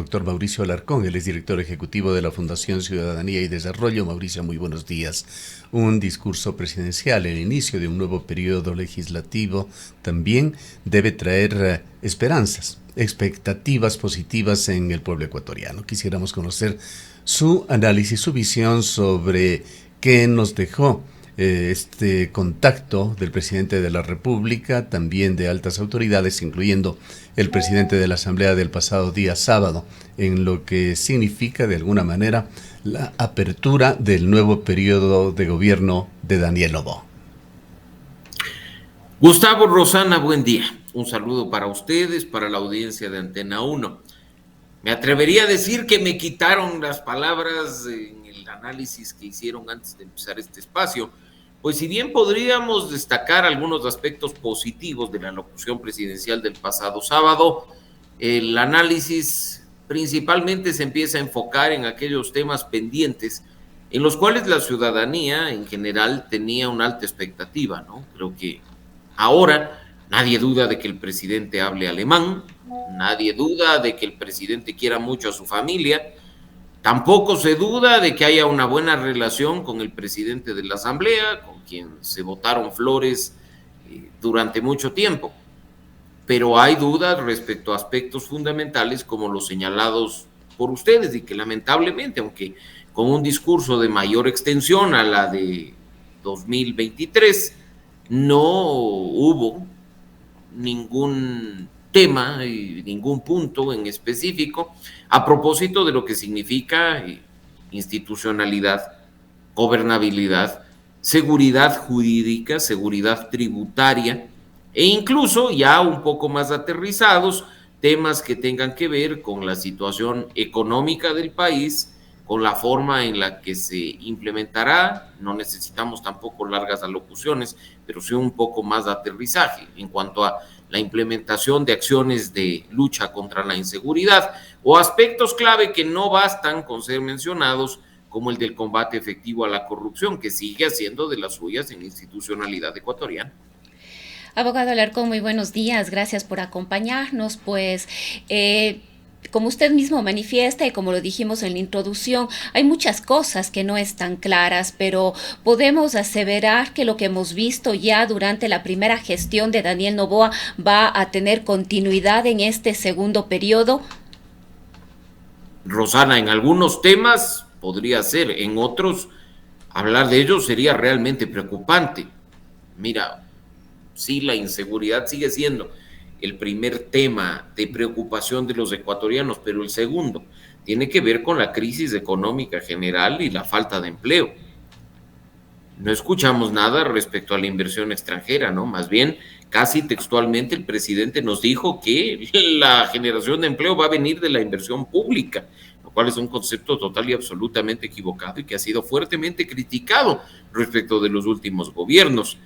doctor Mauricio Alarcón. Él es director ejecutivo de la Fundación Ciudadanía y Desarrollo. Mauricio, muy buenos días. Un discurso presidencial, el inicio de un nuevo periodo legislativo, también debe traer esperanzas, expectativas positivas en el pueblo ecuatoriano. Quisiéramos conocer su análisis, su visión sobre qué nos dejó este contacto del presidente de la República, también de altas autoridades, incluyendo el presidente de la Asamblea del pasado día sábado, en lo que significa de alguna manera la apertura del nuevo periodo de gobierno de Daniel Noboa. Gustavo, Rosana, buen día. Un saludo para ustedes, para la audiencia de Antena 1. Me atrevería a decir que me quitaron las palabras en el análisis que hicieron antes de empezar este espacio, pues si bien podríamos destacar algunos aspectos positivos de la locución presidencial del pasado sábado, el análisis principalmente se empieza a enfocar en aquellos temas pendientes en los cuales la ciudadanía en general tenía una alta expectativa, ¿no? Creo que ahora nadie duda de que el presidente hable alemán, nadie duda de que el presidente quiera mucho a su familia, tampoco se duda de que haya una buena relación con el presidente de la Asamblea, con quien se botaron flores durante mucho tiempo. Pero hay dudas respecto a aspectos fundamentales como los señalados por ustedes y que lamentablemente, aunque con un discurso de mayor extensión a la de 2023, no hubo ningún tema y ningún punto en específico a propósito de lo que significa institucionalidad, gobernabilidad, seguridad jurídica, seguridad tributaria e incluso ya un poco más aterrizados temas que tengan que ver con la situación económica del país, con la forma en la que se implementará. No necesitamos tampoco largas alocuciones, pero sí un poco más de aterrizaje en cuanto a la implementación de acciones de lucha contra la inseguridad o aspectos clave que no bastan con ser mencionados, como el del combate efectivo a la corrupción, que sigue haciendo de las suyas en la institucionalidad ecuatoriana. Abogado Alarcón, muy buenos días, gracias por acompañarnos. Como usted mismo manifiesta y como lo dijimos en la introducción, hay muchas cosas que no están claras, pero podemos aseverar que lo que hemos visto ya durante la primera gestión de Daniel Noboa va a tener continuidad en este segundo periodo. Rosana, en algunos temas podría ser, en otros hablar de ellos sería realmente preocupante. Mira, sí, la inseguridad sigue siendo el primer tema de preocupación de los ecuatorianos, pero el segundo tiene que ver con la crisis económica general y la falta de empleo. No escuchamos nada respecto a la inversión extranjera, ¿no? Más bien, casi textualmente el presidente nos dijo que la generación de empleo va a venir de la inversión pública, lo cual es un concepto total y absolutamente equivocado y que ha sido fuertemente criticado respecto de los últimos gobiernos.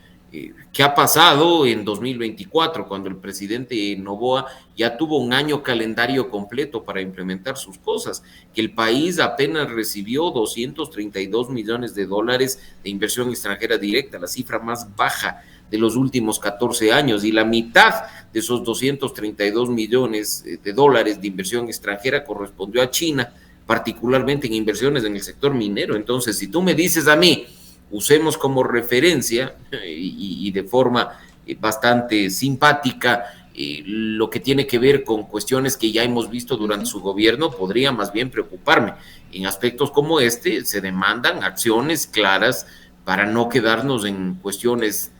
¿Qué ha pasado en 2024 cuando el presidente Noboa ya tuvo un año calendario completo para implementar sus cosas? Que el país apenas recibió 232 millones de dólares de inversión extranjera directa, la cifra más baja de los últimos 14 años, y la mitad de esos 232 millones de dólares de inversión extranjera correspondió a China, particularmente en inversiones en el sector minero. Entonces, si tú me dices a mí, usemos como referencia y de forma bastante simpática lo que tiene que ver con cuestiones que ya hemos visto durante su gobierno, podría más bien preocuparme. En aspectos como este se demandan acciones claras para no quedarnos en cuestiones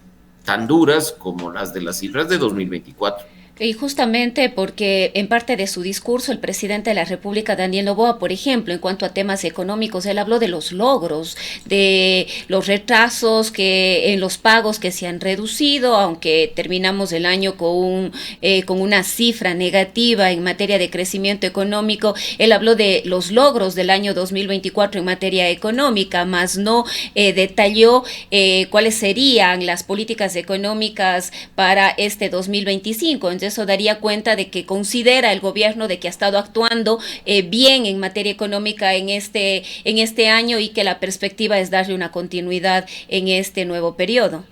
tan duras como las de las cifras de 2024. Y justamente porque en parte de su discurso el presidente de la República, Daniel Noboa, por ejemplo, en cuanto a temas económicos, él habló de los logros, de los retrasos que en los pagos que se han reducido, aunque terminamos el año con una cifra negativa en materia de crecimiento económico. Él habló de los logros del año 2024 en materia económica, más no detalló cuáles serían las políticas económicas para este 2025. Entonces, eso daría cuenta de que considera el gobierno de que ha estado actuando bien en materia económica en este año y que la perspectiva es darle una continuidad en este nuevo periodo.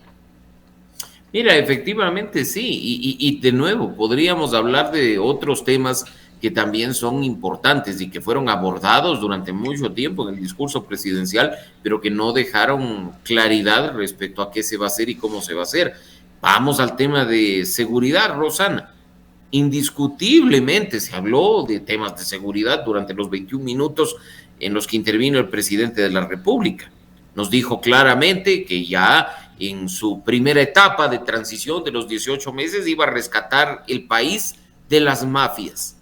Mira, efectivamente sí, y de nuevo podríamos hablar de otros temas que también son importantes y que fueron abordados durante mucho tiempo en el discurso presidencial, pero que no dejaron claridad respecto a qué se va a hacer y cómo se va a hacer. Vamos al tema de seguridad, Rosana. Indiscutiblemente se habló de temas de seguridad durante los 21 minutos en los que intervino el presidente de la República. Nos dijo claramente que ya en su primera etapa de transición de los 18 meses iba a rescatar el país de las mafias.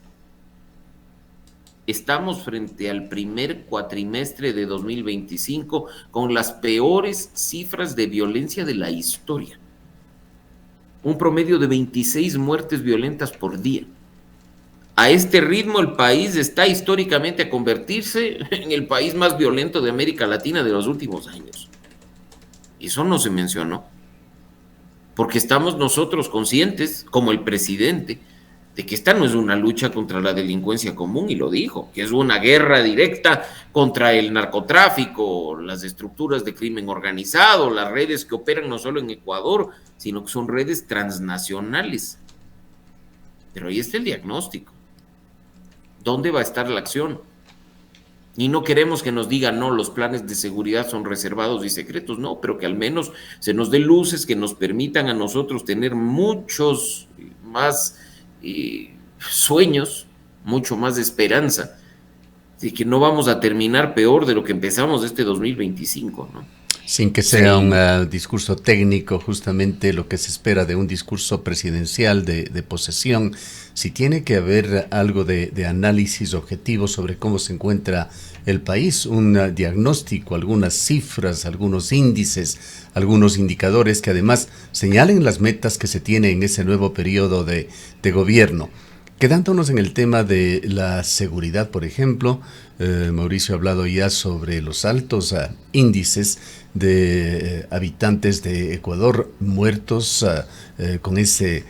Estamos frente al primer cuatrimestre de 2025 con las peores cifras de violencia de la historia. Un promedio de 26 muertes violentas por día. A este ritmo el país está históricamente a convertirse en el país más violento de América Latina de los últimos años. Eso no se mencionó, porque estamos nosotros conscientes, como el presidente, de que esta no es una lucha contra la delincuencia común, y lo dijo, que es una guerra directa contra el narcotráfico, las estructuras de crimen organizado, las redes que operan no solo en Ecuador, sino que son redes transnacionales. Pero ahí está el diagnóstico. ¿Dónde va a estar la acción? Y no queremos que nos digan, no, los planes de seguridad son reservados y secretos, no, pero que al menos se nos dé luces que nos permitan a nosotros tener muchos más sueños, mucho más de esperanza, de que no vamos a terminar peor de lo que empezamos este 2025, ¿no? Sin que sea un discurso técnico, justamente lo que se espera de un discurso presidencial de posesión, si tiene que haber algo de análisis objetivo sobre cómo se encuentra el país, un diagnóstico, algunas cifras, algunos índices, algunos indicadores que además señalen las metas que se tienen en ese nuevo periodo de gobierno. Quedándonos en el tema de la seguridad, por ejemplo, Mauricio ha hablado ya sobre los altos índices de habitantes de Ecuador muertos con ese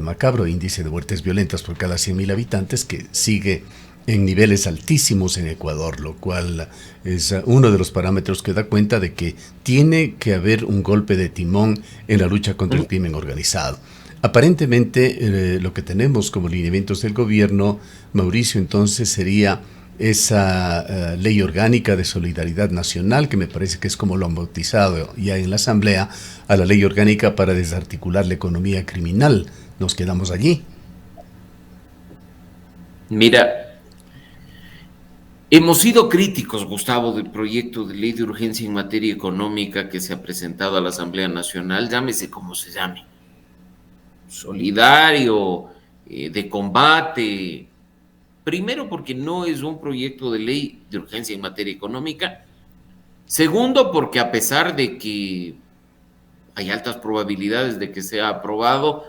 macabro índice de muertes violentas por cada 100.000 habitantes que sigue en niveles altísimos en Ecuador, lo cual es uno de los parámetros que da cuenta de que tiene que haber un golpe de timón en la lucha contra el crimen organizado. Aparentemente, lo que tenemos como lineamientos del gobierno, Mauricio, entonces sería esa ley orgánica de solidaridad nacional, que me parece que es como lo han bautizado ya en la Asamblea, a la ley orgánica para desarticular la economía criminal. ¿Nos quedamos allí? Mira, hemos sido críticos, Gustavo, del proyecto de ley de urgencia en materia económica que se ha presentado a la Asamblea Nacional, llámese como se llame. Solidario, de combate. Primero, porque no es un proyecto de ley de urgencia en materia económica. Segundo, porque a pesar de que hay altas probabilidades de que sea aprobado,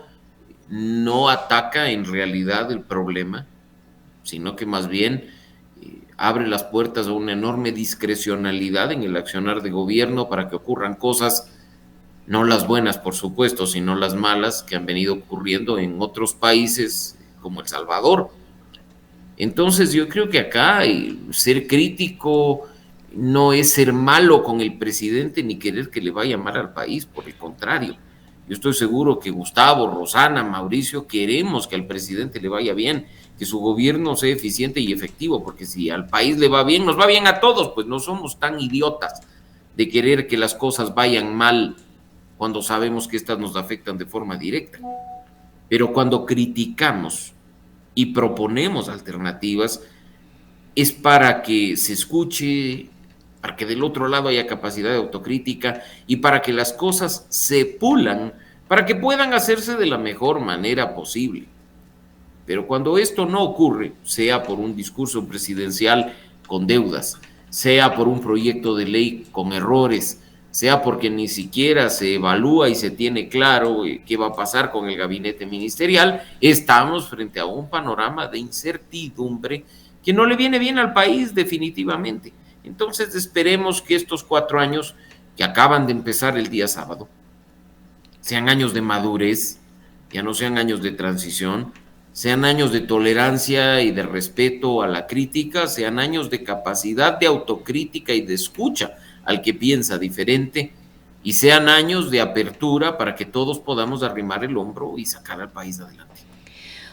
no ataca en realidad el problema, sino que más bien abre las puertas a una enorme discrecionalidad en el accionar de gobierno para que ocurran cosas, no las buenas, por supuesto, sino las malas que han venido ocurriendo en otros países como El Salvador. Entonces yo creo que acá ser crítico no es ser malo con el presidente ni querer que le vaya mal al país, por el contrario. Yo estoy seguro que Gustavo, Rosana, Mauricio, queremos que al presidente le vaya bien, que su gobierno sea eficiente y efectivo, porque si al país le va bien, nos va bien a todos, pues no somos tan idiotas de querer que las cosas vayan mal cuando sabemos que estas nos afectan de forma directa. Pero cuando criticamos y proponemos alternativas, es para que se escuche, para que del otro lado haya capacidad de autocrítica y para que las cosas se pulan, para que puedan hacerse de la mejor manera posible. Pero cuando esto no ocurre, sea por un discurso presidencial con deudas, sea por un proyecto de ley con errores, sea porque ni siquiera se evalúa y se tiene claro qué va a pasar con el gabinete ministerial, estamos frente a un panorama de incertidumbre que no le viene bien al país definitivamente. Entonces esperemos que estos 4 años que acaban de empezar el día sábado sean años de madurez, ya no sean años de transición, sean años de tolerancia y de respeto a la crítica, sean años de capacidad de autocrítica y de escucha al que piensa diferente, y sean años de apertura para que todos podamos arrimar el hombro y sacar al país adelante.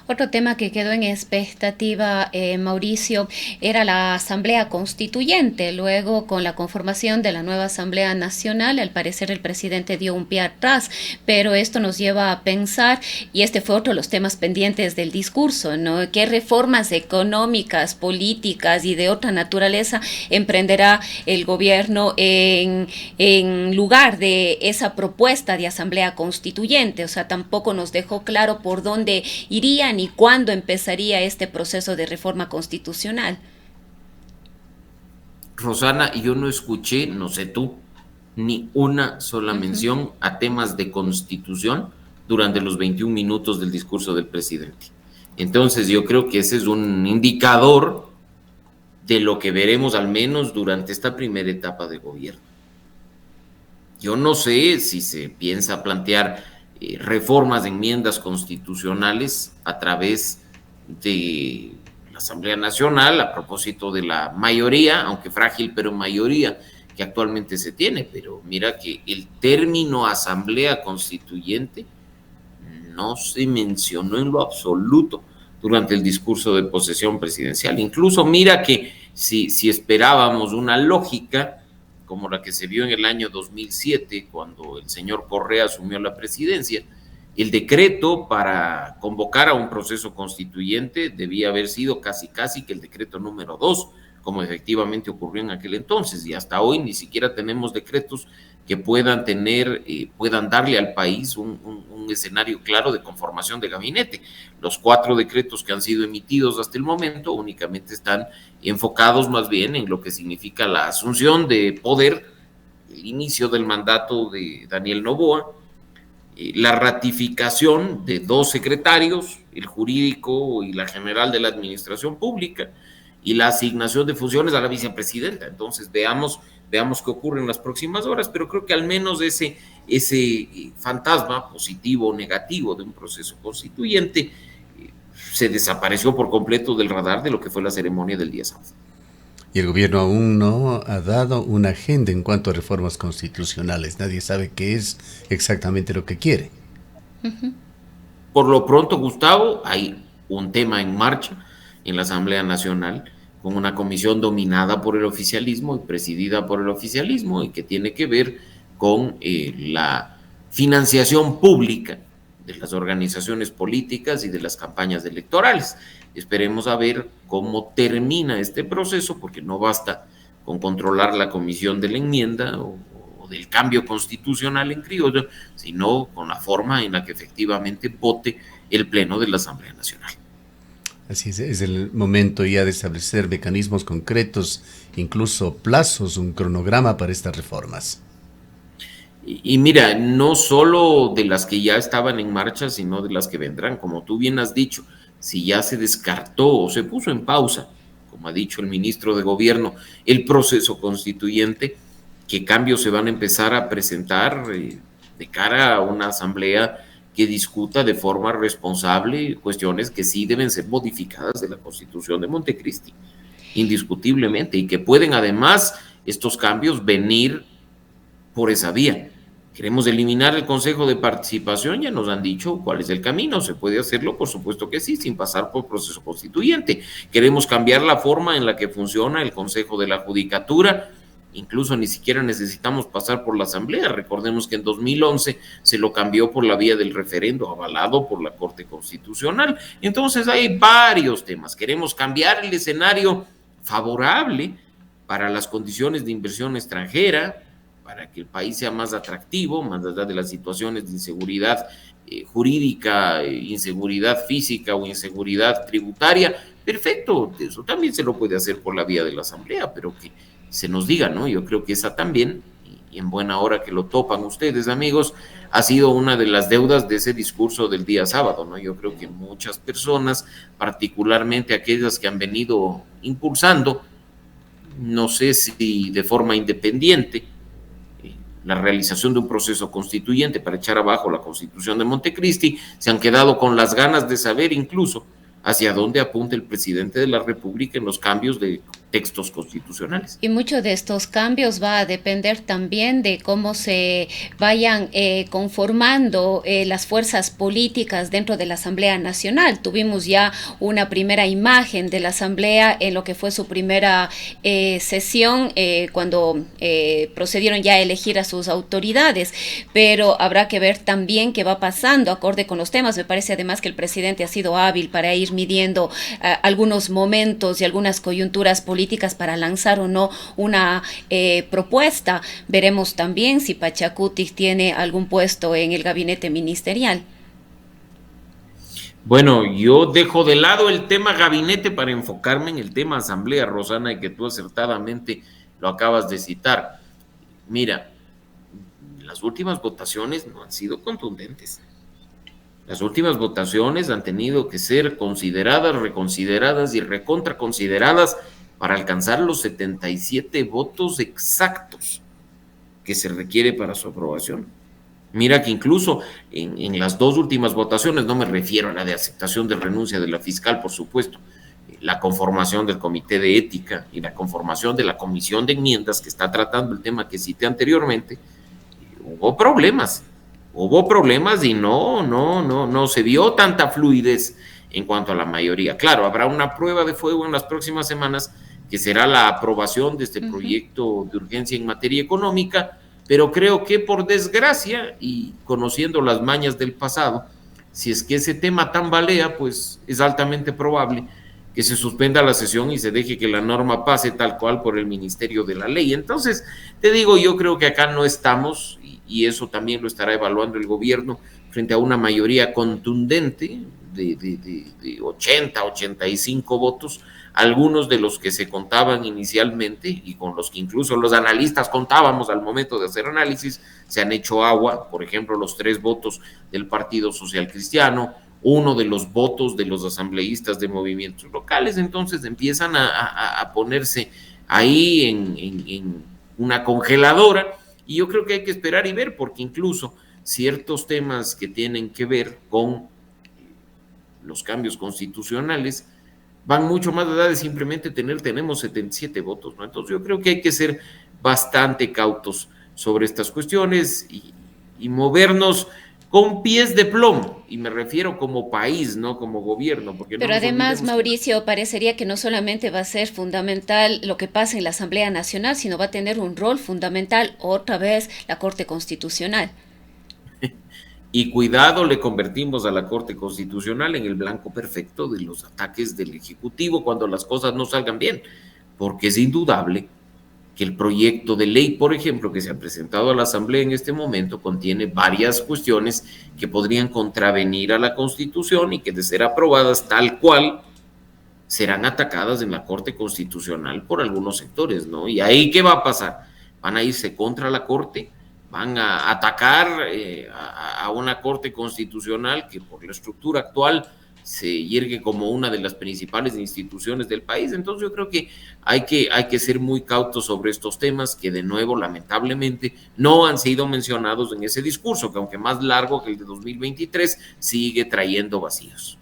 Otro tema que quedó en expectativa, Mauricio, era la Asamblea Constituyente. Luego, con la conformación de la nueva Asamblea Nacional, al parecer el presidente dio un pie atrás, pero esto nos lleva a pensar, y este fue otro de los temas pendientes del discurso, ¿no? ¿Qué reformas económicas, políticas y de otra naturaleza emprenderá el gobierno en lugar de esa propuesta de Asamblea Constituyente? O sea, tampoco nos dejó claro por dónde iría ni cuándo empezaría este proceso de reforma constitucional. Rosana, yo no escuché, no sé tú, ni una sola mención a temas de constitución durante los 21 minutos del discurso del presidente. Entonces yo creo que ese es un indicador de lo que veremos al menos durante esta primera etapa de gobierno. Yo no sé si se piensa plantear reformas de enmiendas constitucionales a través de la Asamblea Nacional, a propósito de la mayoría, aunque frágil, pero mayoría que actualmente se tiene. Pero mira que el término Asamblea Constituyente no se mencionó en lo absoluto durante el discurso de posesión presidencial. Incluso mira que si esperábamos una lógica como la que se vio en el año 2007, cuando el señor Correa asumió la presidencia, el decreto para convocar a un proceso constituyente debía haber sido casi que el decreto número 2, como efectivamente ocurrió en aquel entonces, y hasta hoy ni siquiera tenemos decretos que puedan darle al país un escenario claro de conformación de gabinete. Los 4 decretos que han sido emitidos hasta el momento únicamente están enfocados más bien en lo que significa la asunción de poder, el inicio del mandato de Daniel Noboa, la ratificación de 2 secretarios, el jurídico y la general de la administración pública, y la asignación de funciones a la vicepresidenta. Entonces veamos qué ocurre en las próximas horas, pero creo que al menos ese fantasma positivo o negativo de un proceso constituyente se desapareció por completo del radar de lo que fue la ceremonia del día sábado. Y el gobierno aún no ha dado una agenda en cuanto a reformas constitucionales. Nadie sabe qué es exactamente lo que quiere. Por lo pronto, Gustavo, hay un tema en marcha en la Asamblea Nacional con una comisión dominada por el oficialismo y presidida por el oficialismo, y que tiene que ver con la financiación pública de las organizaciones políticas y de las campañas electorales. Esperemos a ver cómo termina este proceso, porque no basta con controlar la comisión de la enmienda o del cambio constitucional en criollo, sino con la forma en la que efectivamente vote el Pleno de la Asamblea Nacional. Así es el momento ya de establecer mecanismos concretos, incluso plazos, un cronograma para estas reformas. Y mira, no solo de las que ya estaban en marcha, sino de las que vendrán. Como tú bien has dicho, si ya se descartó o se puso en pausa, como ha dicho el ministro de Gobierno, el proceso constituyente, ¿qué cambios se van a empezar a presentar de cara a una asamblea que discuta de forma responsable cuestiones que sí deben ser modificadas de la Constitución de Montecristi, indiscutiblemente, y que pueden además estos cambios venir por esa vía? Queremos eliminar el Consejo de Participación, ya nos han dicho cuál es el camino. ¿Se puede hacerlo? Por supuesto que sí, sin pasar por proceso constituyente. Queremos cambiar la forma en la que funciona el Consejo de la Judicatura. Incluso ni siquiera necesitamos pasar por la Asamblea. Recordemos que en 2011 se lo cambió por la vía del referendo, avalado por la Corte Constitucional. Entonces hay varios temas. Queremos cambiar el escenario favorable para las condiciones de inversión extranjera, para que el país sea más atractivo, más allá de las situaciones de inseguridad jurídica, inseguridad física o inseguridad tributaria. Perfecto, eso también se lo puede hacer por la vía de la Asamblea, pero que se nos diga, ¿no? Yo creo que esa también, y en buena hora que lo topan ustedes, amigos, ha sido una de las deudas de ese discurso del día sábado, ¿no? Yo creo que muchas personas, particularmente aquellas que han venido impulsando, no sé si de forma independiente, la realización de un proceso constituyente para echar abajo la Constitución de Montecristi, se han quedado con las ganas de saber incluso hacia dónde apunta el presidente de la República en los cambios de textos constitucionales. Y muchos de estos cambios va a depender también de cómo se vayan conformando las fuerzas políticas dentro de la Asamblea Nacional. Tuvimos ya una primera imagen de la Asamblea en lo que fue su primera sesión cuando procedieron ya a elegir a sus autoridades, pero habrá que ver también qué va pasando acorde con los temas. Me parece además que el presidente ha sido hábil para ir midiendo algunos momentos y algunas coyunturas políticas para lanzar o no una propuesta. Veremos también si Pachacuti tiene algún puesto en el gabinete ministerial. Bueno, yo dejo de lado el tema gabinete para enfocarme en el tema asamblea, Rosana, y que tú acertadamente lo acabas de citar. Mira, las últimas votaciones no han sido contundentes. Las últimas votaciones han tenido que ser consideradas, reconsideradas y recontraconsideradas para alcanzar los 77 votos exactos que se requiere para su aprobación. Mira que incluso en las dos últimas votaciones, no me refiero a la de aceptación de renuncia de la fiscal, por supuesto, la conformación del comité de ética y la conformación de la comisión de enmiendas que está tratando el tema que cité anteriormente, hubo problemas y no se vio tanta fluidez en cuanto a la mayoría. Claro, habrá una prueba de fuego en las próximas semanas que será la aprobación de este proyecto de urgencia en materia económica, pero creo que por desgracia y conociendo las mañas del pasado, si es que ese tema tambalea, pues es altamente probable que se suspenda la sesión y se deje que la norma pase tal cual por el Ministerio de la Ley. Entonces, te digo, yo creo que acá no estamos, y eso también lo estará evaluando el gobierno, frente a una mayoría contundente de 80, 85 votos, algunos de los que se contaban inicialmente y con los que incluso los analistas contábamos al momento de hacer análisis, se han hecho agua. Por ejemplo, los 3 votos del Partido Social Cristiano, uno de los votos de los asambleístas de movimientos locales. Entonces empiezan a ponerse ahí en una congeladora, y yo creo que hay que esperar y ver, porque incluso ciertos temas que tienen que ver con los cambios constitucionales van mucho más allá de simplemente tenemos 77 votos, ¿no? Entonces yo creo que hay que ser bastante cautos sobre estas cuestiones y movernos con pies de plomo, y me refiero como país, no como gobierno. Porque pero además, Mauricio, parecería que no solamente va a ser fundamental lo que pasa en la Asamblea Nacional, sino va a tener un rol fundamental otra vez la Corte Constitucional. Y cuidado, le convertimos a la Corte Constitucional en el blanco perfecto de los ataques del Ejecutivo cuando las cosas no salgan bien, porque es indudable que el proyecto de ley, por ejemplo, que se ha presentado a la Asamblea en este momento, contiene varias cuestiones que podrían contravenir a la Constitución y que, de ser aprobadas tal cual, serán atacadas en la Corte Constitucional por algunos sectores, ¿no? Y ahí, ¿qué va a pasar? Van a irse contra la Corte, van a atacar a una Corte Constitucional que por la estructura actual se yergue como una de las principales instituciones del país. Entonces yo creo que hay que ser muy cautos sobre estos temas que, de nuevo, lamentablemente no han sido mencionados en ese discurso, que aunque más largo que el de 2023, sigue trayendo vacíos.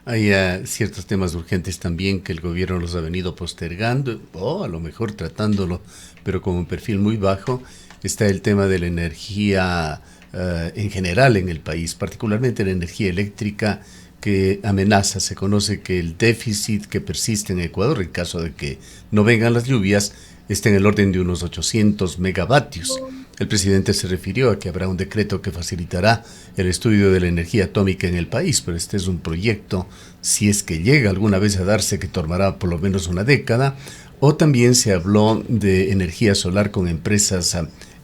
Hay ciertos temas urgentes también que el gobierno los ha venido postergando, o a lo mejor tratándolo, pero con un perfil muy bajo. Está el tema de la energía en general en el país, particularmente la energía eléctrica, que amenaza. Se conoce que el déficit que persiste en Ecuador, en caso de que no vengan las lluvias, está en el orden de unos 800 megavatios. El presidente se refirió a que habrá un decreto que facilitará el estudio de la energía atómica en el país, pero este es un proyecto, si es que llega alguna vez a darse, que tomará por lo menos una década. O también se habló de energía solar con empresas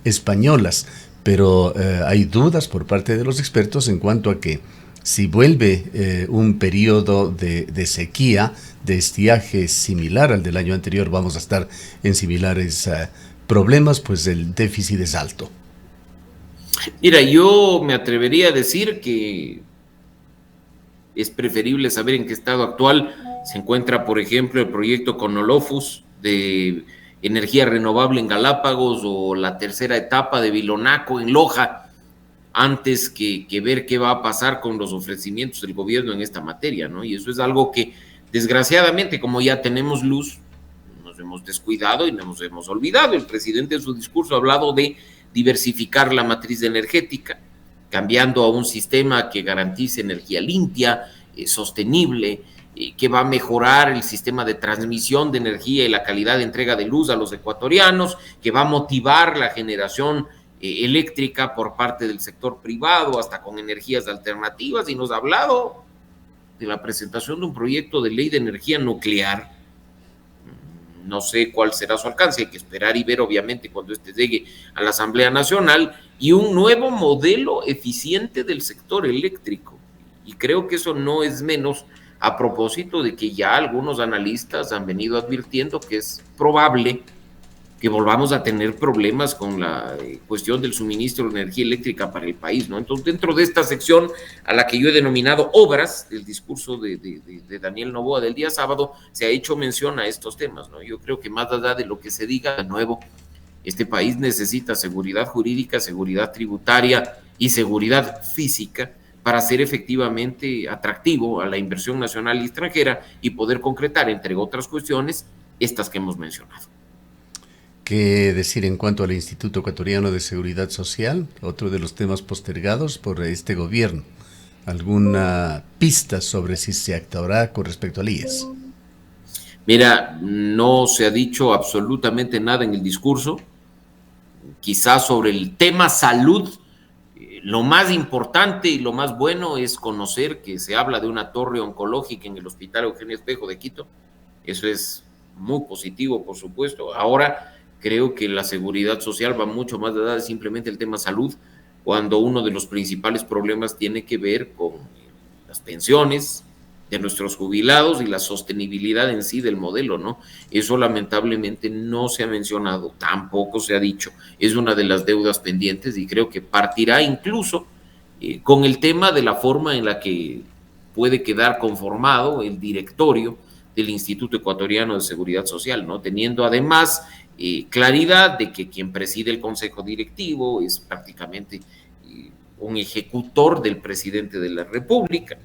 españolas, pero hay dudas por parte de los expertos en cuanto a que si vuelve un periodo de sequía, de estiaje similar al del año anterior, vamos a estar en similares problemas, pues el déficit es alto. Mira, yo me atrevería a decir que es preferible saber en qué estado actual se encuentra, por ejemplo, el proyecto Conolofus de energía renovable en Galápagos, o la tercera etapa de Vilonaco en Loja, antes que ver qué va a pasar con los ofrecimientos del gobierno en esta materia, ¿no? Y eso es algo que, desgraciadamente, como ya tenemos luz, hemos descuidado y nos hemos olvidado. El presidente en su discurso ha hablado de diversificar la matriz energética, cambiando a un sistema que garantice energía limpia, sostenible, que va a mejorar el sistema de transmisión de energía y la calidad de entrega de luz a los ecuatorianos, que va a motivar la generación eléctrica por parte del sector privado, hasta con energías alternativas, y nos ha hablado de la presentación de un proyecto de ley de energía nuclear. No sé cuál será su alcance, hay que esperar y ver obviamente cuando este llegue a la Asamblea Nacional, y un nuevo modelo eficiente del sector eléctrico. Y creo que eso no es menos a propósito de que ya algunos analistas han venido advirtiendo que es probable que volvamos a tener problemas con la cuestión del suministro de energía eléctrica para el país, ¿no? Entonces, dentro de esta sección a la que yo he denominado obras, el discurso de Daniel Noboa del día sábado, se ha hecho mención a estos temas, ¿no? Yo creo que más allá de lo que se diga, de nuevo, este país necesita seguridad jurídica, seguridad tributaria y seguridad física para ser efectivamente atractivo a la inversión nacional y extranjera y poder concretar, entre otras cuestiones, estas que hemos mencionado. ¿Qué decir en cuanto al Instituto Ecuatoriano de Seguridad Social? Otro de los temas postergados por este gobierno. ¿Alguna pista sobre si se actuará con respecto al IES? Mira, no se ha dicho absolutamente nada en el discurso. Quizás sobre el tema salud, lo más importante y lo más bueno es conocer que se habla de una torre oncológica en el Hospital Eugenio Espejo de Quito. Eso es muy positivo, por supuesto. Ahora creo que la seguridad social va mucho más allá de simplemente el tema salud, cuando uno de los principales problemas tiene que ver con las pensiones de nuestros jubilados y la sostenibilidad en sí del modelo, ¿no? Eso lamentablemente no se ha mencionado, tampoco se ha dicho. Es una de las deudas pendientes y creo que partirá incluso con el tema de la forma en la que puede quedar conformado el directorio del Instituto Ecuatoriano de Seguridad Social, ¿no? Teniendo además claridad de que quien preside el consejo directivo es prácticamente un ejecutor del presidente de la República,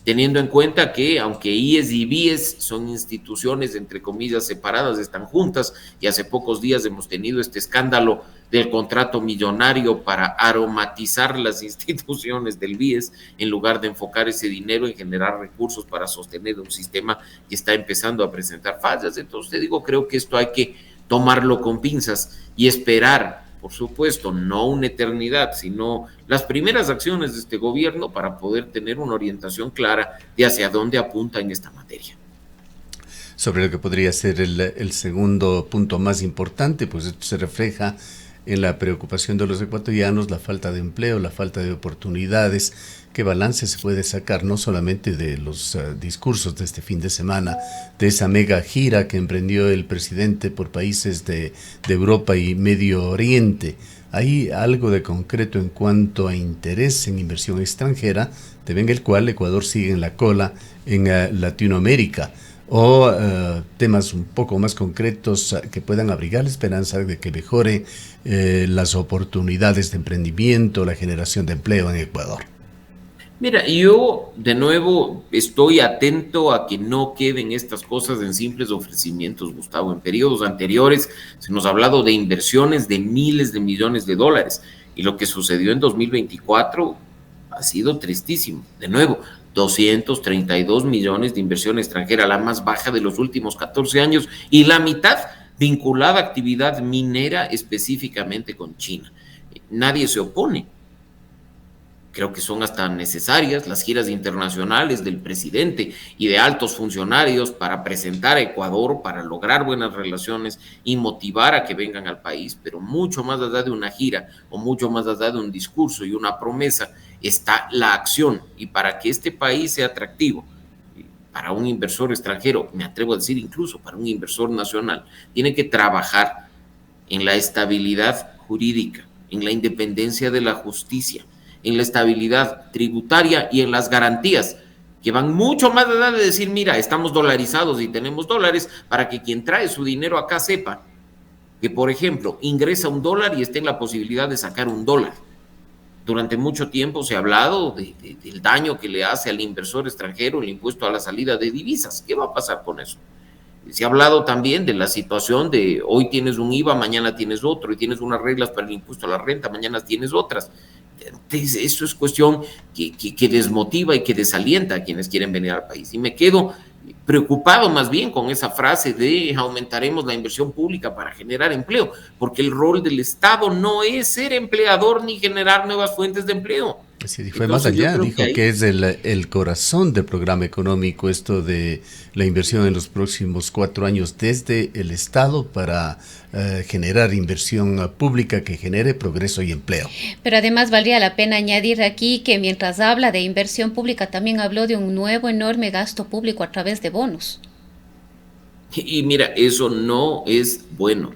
teniendo en cuenta que aunque IES y BIES son instituciones entre comillas separadas, están juntas, y hace pocos días hemos tenido este escándalo del contrato millonario para aromatizar las instituciones del BIES en lugar de enfocar ese dinero en generar recursos para sostener un sistema que está empezando a presentar fallas. Entonces te digo, creo que esto hay que tomarlo con pinzas y esperar, por supuesto, no una eternidad, sino las primeras acciones de este gobierno para poder tener una orientación clara de hacia dónde apunta en esta materia. Sobre lo que podría ser el segundo punto más importante, pues esto se refleja en la preocupación de los ecuatorianos, la falta de empleo, la falta de oportunidades. ¿Qué balance se puede sacar no solamente de los discursos de este fin de semana, de esa mega gira que emprendió el presidente por países de Europa y Medio Oriente? ¿Hay algo de concreto en cuanto a interés en inversión extranjera, en el cual Ecuador sigue en la cola en Latinoamérica? ¿O temas un poco más concretos que puedan abrigar la esperanza de que mejore las oportunidades de emprendimiento, la generación de empleo en Ecuador? Mira, yo de nuevo estoy atento a que no queden estas cosas en simples ofrecimientos, Gustavo. En periodos anteriores se nos ha hablado de inversiones de miles de millones de dólares, y lo que sucedió en 2024 ha sido tristísimo. De nuevo, 232 millones de inversión extranjera, la más baja de los últimos 14 años, y la mitad vinculada a actividad minera específicamente con China. Nadie se opone. Creo que son hasta necesarias las giras internacionales del presidente y de altos funcionarios para presentar a Ecuador, para lograr buenas relaciones y motivar a que vengan al país, pero mucho más allá de una gira o mucho más allá de un discurso y una promesa está la acción. Y para que este país sea atractivo para un inversor extranjero, me atrevo a decir incluso para un inversor nacional, tiene que trabajar en la estabilidad jurídica, en la independencia de la justicia, en la estabilidad tributaria y en las garantías, que van mucho más allá de decir, mira, estamos dolarizados y tenemos dólares, para que quien trae su dinero acá sepa que, por ejemplo, ingresa $1 y esté en la posibilidad de sacar $1. Durante mucho tiempo se ha hablado del daño que le hace al inversor extranjero el impuesto a la salida de divisas. ¿Qué va a pasar con eso? Se ha hablado también de la situación de hoy tienes un IVA, mañana tienes otro, y tienes unas reglas para el impuesto a la renta, mañana tienes otras. Entonces, eso es cuestión que desmotiva y que desalienta a quienes quieren venir al país. Y me quedo preocupado más bien con esa frase de aumentaremos la inversión pública para generar empleo, porque el rol del Estado no es ser empleador ni generar nuevas fuentes de empleo. Sí, fue más allá, dijo que es el corazón del programa económico, esto de la inversión en los próximos 4 años desde el Estado para generar inversión pública que genere progreso y empleo. Pero además valdría la pena añadir aquí que mientras habla de inversión pública también habló de un nuevo enorme gasto público a través de bonos. Y mira, eso no es bueno,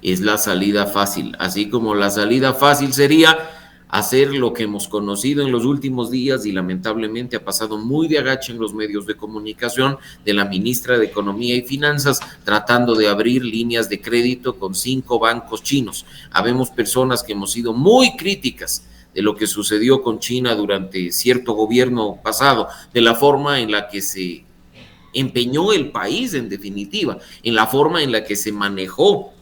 es la salida fácil, así como la salida fácil sería hacer lo que hemos conocido en los últimos días y lamentablemente ha pasado muy de agache en los medios de comunicación de la ministra de Economía y Finanzas tratando de abrir líneas de crédito con 5 bancos chinos. Habemos personas que hemos sido muy críticas de lo que sucedió con China durante cierto gobierno pasado, de la forma en la que se empeñó el país en definitiva, en la forma en la que se manejó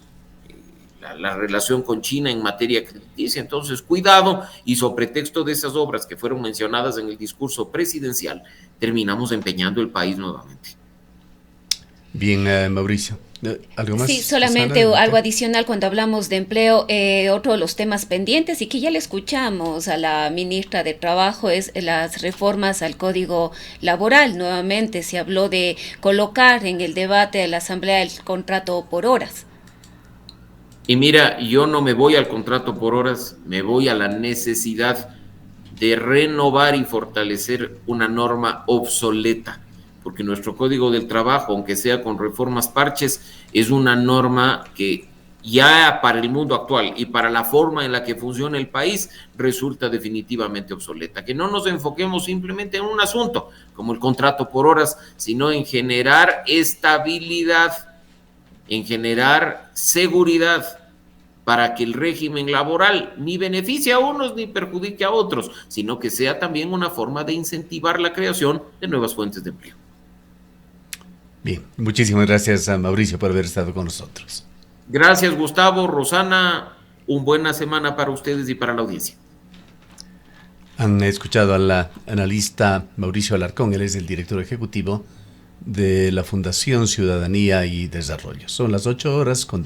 la relación con China en materia crediticia. Entonces, cuidado, y sobre pretexto de esas obras que fueron mencionadas en el discurso presidencial, terminamos empeñando el país nuevamente. Bien, Mauricio. ¿Algo más? Sí, solamente algo adicional cuando hablamos de empleo, otro de los temas pendientes y que ya le escuchamos a la ministra de Trabajo es las reformas al Código Laboral. Nuevamente se habló de colocar en el debate de la Asamblea el contrato por horas. Y mira, yo no me voy al contrato por horas, me voy a la necesidad de renovar y fortalecer una norma obsoleta, porque nuestro Código del Trabajo, aunque sea con reformas parches, es una norma que ya para el mundo actual y para la forma en la que funciona el país resulta definitivamente obsoleta. Que no nos enfoquemos simplemente en un asunto como el contrato por horas, sino en generar estabilidad, en generar seguridad para que el régimen laboral ni beneficie a unos ni perjudique a otros, sino que sea también una forma de incentivar la creación de nuevas fuentes de empleo. Bien, muchísimas gracias a Mauricio por haber estado con nosotros. Gracias, Gustavo, Rosana, una buena semana para ustedes y para la audiencia. Han escuchado al analista Mauricio Alarcón, él es el director ejecutivo de la Fundación Ciudadanía y Desarrollo. Son las 8 horas con